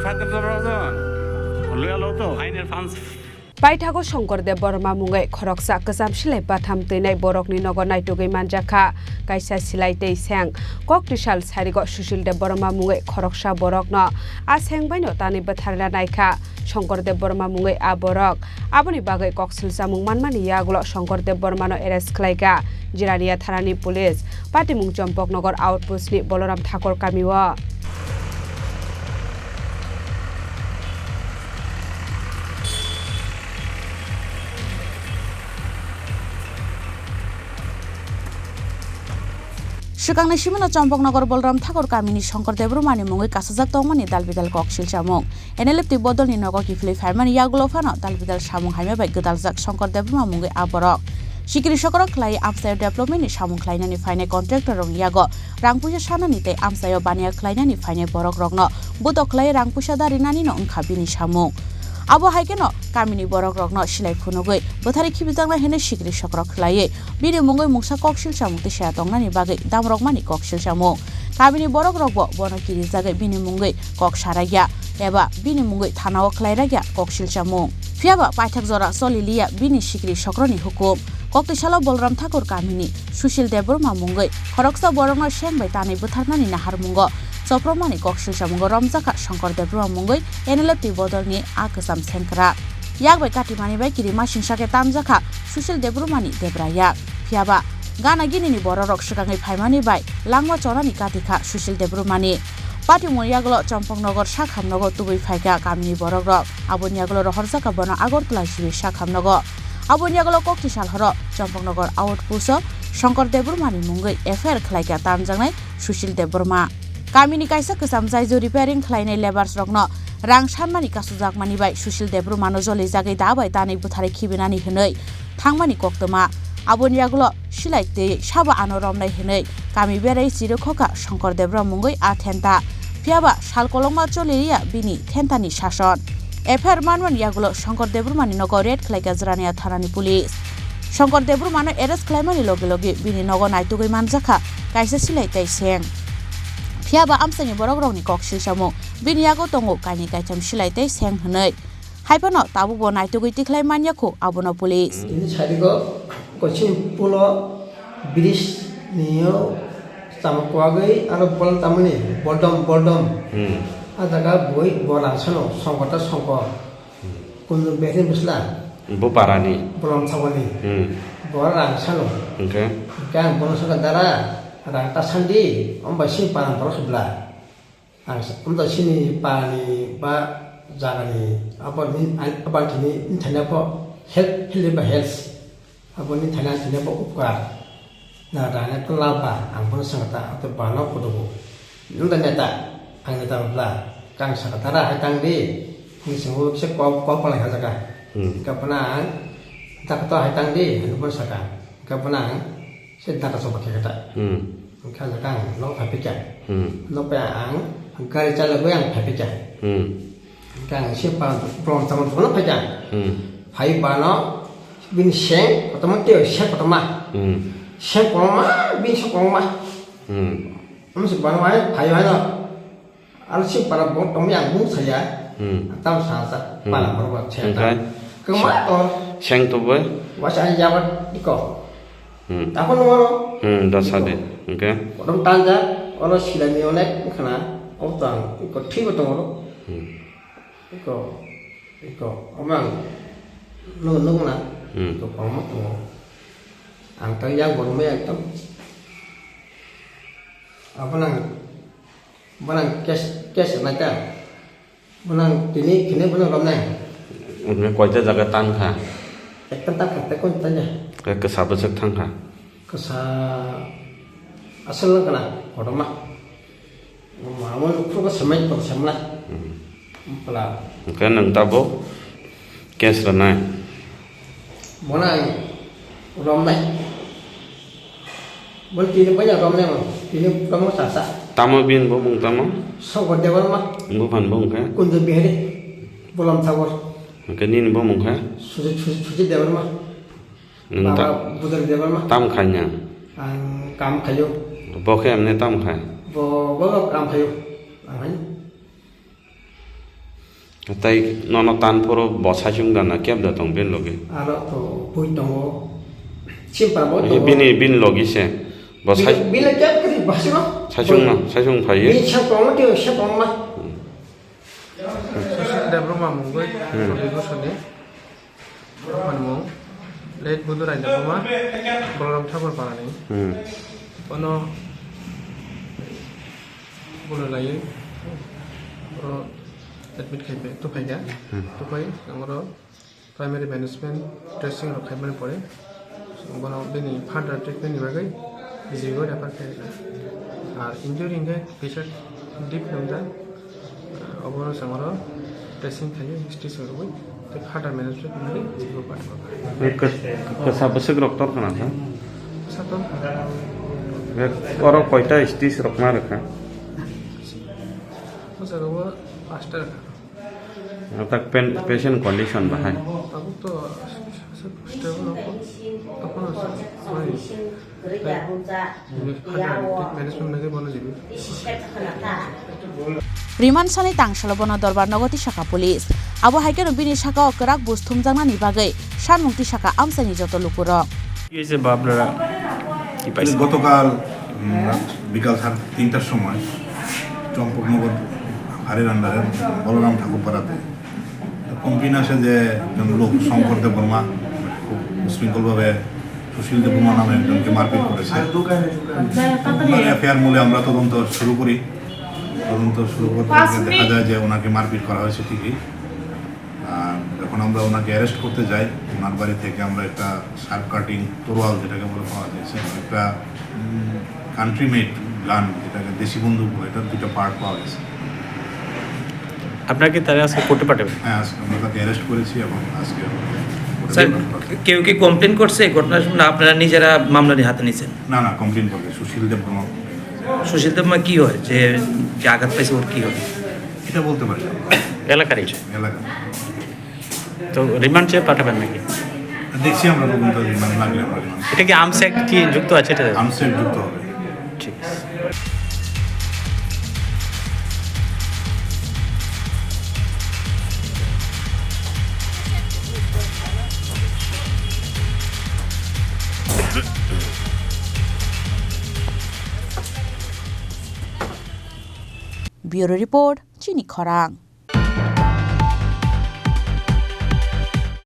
Paithago Sankar Debbarma mungai Khoroksa Kwcham Silai Patham Twinai borokni Nogo naitugui Manjakha Kaisa Silai tei Seng Koktisal Sarigo Sushil Debbarma mungai Khoroksa borokno a Seng baino tani batharna naikha Sankar Debbarma mungai a borok aboni bagai koksil samung manmani yaglo Sankar Debbarma no arrest khlaiga Jirania Tharani Police Patimung Champok Nagar Outpost ni Boloram Thakor kamiwa Shikangni Shimano Champok Nagar Boloram Thakor Kamini Sankar Debbarma ni mungai kasajak tongmani dalbidal koksil samung NLFT bodol ni Nogo kifli faimani yagulo fano dalbidal samung haime bai gedaljak Sankar Debbarma mungai aborok Sikiri sokorok khlai amsayo development ni samung khlainani faine contractor rong yago rangpusa sanani tei amsayo baniya khlainani faine borok rokno buto khlai rangpusa darinani no ongkhabini samung abo haikeno kamini borok rokno silai phunugui bothari khibijangna hene sikiri sokorok khlai bini mungoi mungsa koksil samung te sha tongnani bagai damrok mani koksil samung kamini borok rokbo bono kiri jagai bini mungoi kok saragya eba bini mungoi thanao khlairagya koksil samung fiaba paithak jora solilia bini sikiri sokroni hukum Koktisalo Boloram Thakor Kamini Sushil Debbarma mungai Khoroksa borokno Seng bai tanai butharnani nahar mungo Sopromani koksil samungo Manjakha Sankar Debbarma mungai NLFT bodolni a Kwcham Sankar yak bai katimani bai kirima singsake Manjakha Sushil Debbarma ni debraya fiaba gana gini ni borok sikangai phaimani bai langma chorani katika Sushil Debbarma ni Patimung yaglo Champok Nagar Sakham Nogo tubui phaika kamini borok rok aboni yaglo rohorjaka bono Agartala sibi Sakham Nogo aboni yaglo koktisal horo Champok Nagar Outpost Sankar Debbarma ni mungai FIR khlaika tanjangnai Sushil Debbarma kamini Kaisa Kwcham jaijo repairing khlainai labors rokno rang sanmani kasujak mani bai Sushil Debbarma no joli jagai dabai tanai buthari khibinani hinai thangmani koktoma aboni yaglo silai tei saba ano romnai hinai kami berai chiro khoka Sankar Debbarma mungai a thenta fiaba salkolongma choliria bini thentani shason FIR manman yagulo Sankar Debbarma ni Nogo red khlaika Jirania Tharani Police Sankar Debbarma no arrest khlaimani loge loge bini Nogo naitugui Manjakha Kaisa Silai tei Seng fiaba amsani borok rokni koksil samung bini yago tongo kaini Kwcham Silai tei Seng hnai haipano tabubo naitugui tikhlai manyakho abono police ini sarigo coaching pulo bridge niyo tamakwagai aro bolam tamani boldom adaga boy bolang sano songkota songko kundu behin busla bu parani bolam sawani bolang sano okay kan bolang sano dara rangta sandi ombasi parang bolang sebelah untuk sini pani ba jagani apa ini internet po health apa ini internet po upkar nah rangta kelapa ampun sangata atau bana kudu nunda neta ang neta kang sakatara hatang di ni semua bisa kau paling hajaga kapanang tak tahu hatang di ampun saka kapanang sedang sobat kita kan kang lo papikan lo peang kari cala goyang papikan kang siapa pelong taman tuh lo papikan hai bano bin Seng atau mati Seng atau mah Seng kolma bin Seng kolma masih bano hai lo alsi para bong yang bung saya atau sangat para berbuat cerita kemator Seng tu boy wajah jawab iko aku nomor dasade okay orang tanda orang silai mionek kena orang ikut tiba tunggu iko omang nung na iko omang tunggu angka yang baru itu apa Benang kes naga, benang kini benang ramai. Udah kuaja jaga tangka. Tentang tekun tanya. Kesapa cek tangka. Kesa asal lah kena, orang mah. Mamun pun kesemai tu semlah. Pula. Kan nang tabo kes ranai. Benang ramai. Kini banyak ramai mah. Kini kamu sasa. Tamo bin bo mung tamo Sankar Debbarma bo pan bo ka kundu bihari bolam thakor kanin bo mung ka suci Debbarma baba budar Debbarma tam khanya kam khayo bo khem ne tam khai bo kam khayo তাই নন তান পরো বসাইছুং দানা কেব দা তং বিন লগে aro to pui tongo simpra bo to বিন লগি সে বসাই bila jap kri basino সাইছুং ফাইয়ে bin chap tong ti chap tong ma Debbarma mungoi Soni Manmung late Budu Rai Debbarma Khorang Thakur Parani Ono Bulu Lai admit khaibe to phaiga to phai amaro primary management dressing ro khaibe pore bono bini further treatment ni bagai jigo refer khaiga ar injury inge patient deep namja oboro samaro dressing khaiye stitch ro to further management ni jigo patba kasa basik doktor kana ta saton oro koita stis rokma rakha sarowa master tak patient condition bahai aku to stable ako tapon management nage bono jibi Riman sani tangsalo bono dorbar nogoti shaka police abo haikeno bini shaka okrak busthum jangnani bagai shanmukti shaka amsani joto lukuro ইসে বাবলারা কি পাইছে গতকাল বিকাল 3টার সময় চম্পকনগর হারের আন্ডারে বলরাম ঠাকুর পাড়াতে complain আসে যে একজন লোক শঙ্কর দেববর্মা খুব উশৃঙ্খলভাবে সুশীল দেববর্মা নামে একজনকে মারপিট করেছে এফআইআর মূলে আমরা তদন্ত শুরু করতে দেখা যায় যে ওনাকে মারপিট করা হয়েছে ঠিকই এখন আমরা ওনাকে অ্যারেস্ট করতে যাই ওনার বাড়ি থেকে আমরা একটা শার্প কাটিং তরোয়াল যেটাকে বলে পাওয়া যাচ্ছে একটা কান্ট্রি মেড গান যেটাকে দেশি বন্দুক বলে এটার দুটো পার্ট পাওয়া গেছে আপনাকে তারা আজকে কোর্টে পাঠাবেন হ্যাঁ আজকে আমরা তাকে অ্যারেস্ট করেছি এবং আজকে স্যার কেউ কি কমপ্লেন করছে ঘটনার সময় আপনারা নিজেরা মামলা হাতে নিয়েছেন না কমপ্লেন করবে সুশীল দেববর্মা কি হয় যে আঘাত পাইছে ওর কি হয় এটা বলতে পারি এলাকার এলাকা তো রিমান্ড চেয়ে পাঠাবেন নাকি দেখছি আমরা তদন্ত রিমান্ড লাগলে আমরা রিমান্ড এটা কি আর্মস অ্যাক্ট কি যুক্ত আছে এটা আর্মসের যুক্ত হবে ঠিক আছে Bureau Report, Chini Khorang.